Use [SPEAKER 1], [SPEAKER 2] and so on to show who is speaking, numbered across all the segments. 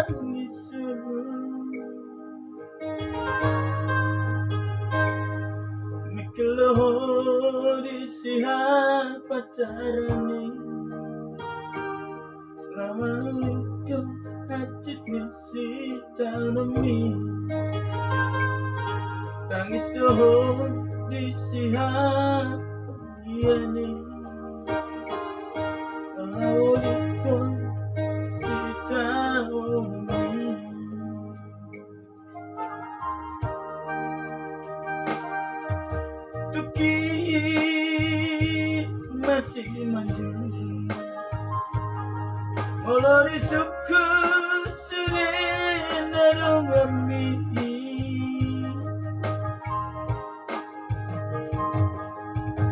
[SPEAKER 1] nangis mikir di sihat pacarane lama lucu hajit si tanami tangis dohon di sihat iyane Awalipun si tanami Tuki masih manjung Mulai suku sudah narong kami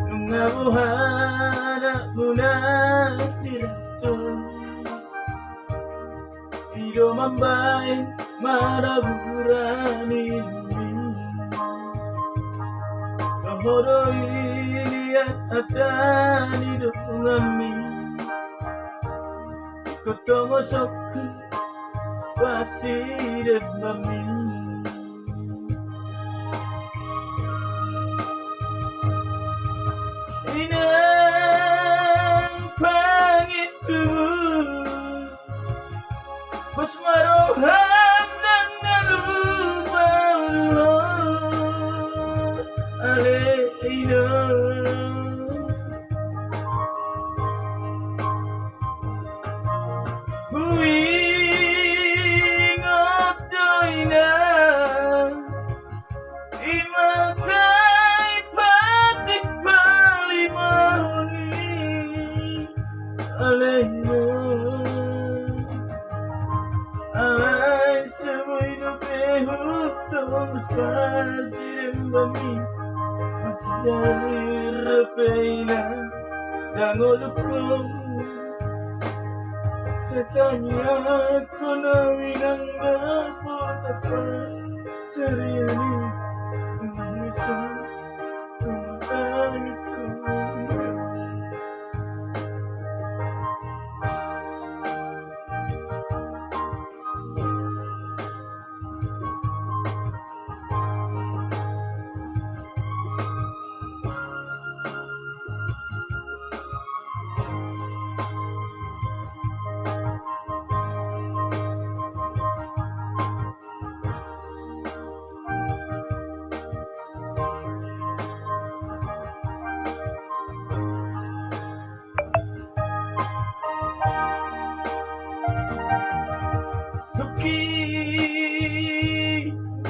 [SPEAKER 1] Nungabuhana muna sirto Iyo mambain maraburani Kahoro iliat atani dongami Kotomo soku pasir mami Inang pangitu Bos maroham dan nalubau Ale inang Buing otoina Imatai patik palimoni Alena Alay semua hidup hutong spasimbami Masih dari repeina Dan olukong Setanya aku nawinang dapat seriani Indonesia Tangis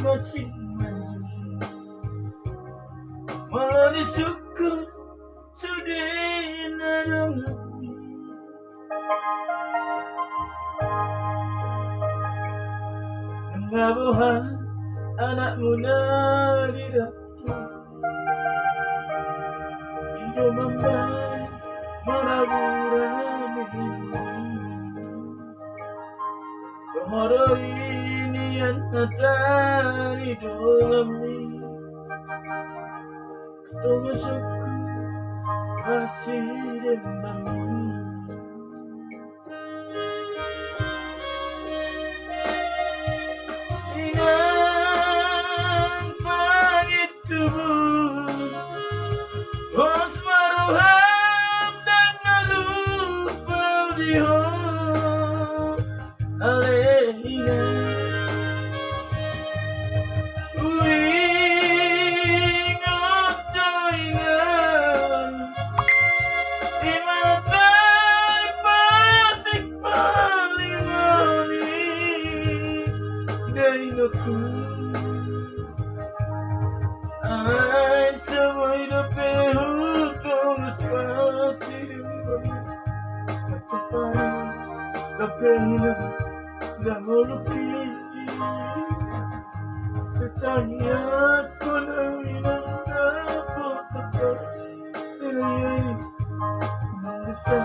[SPEAKER 1] masih manjung Malah syukur sudah narong Mengabuhan anak muda di dapur Hidup membaik maraburani Kahara ini yang ada di dalamnya Ketemu suku masih dendam Inang pangit tubuh Bos maruham dan nalubau dihong Alena Uing otoingan Imatai patik palimoni Dainoku Ay semua hidup hutong spasimbami Katapan Kapena dan melukis Setanya aku nawinang dapat tetap seriai Bisa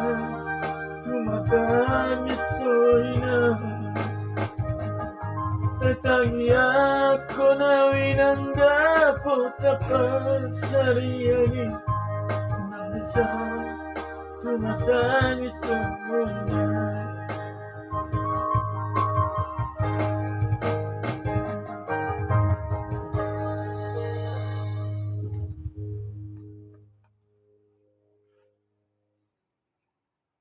[SPEAKER 1] kumatami soina Setanya aku nawinang dapat tetap seriai Bisa kumatami soina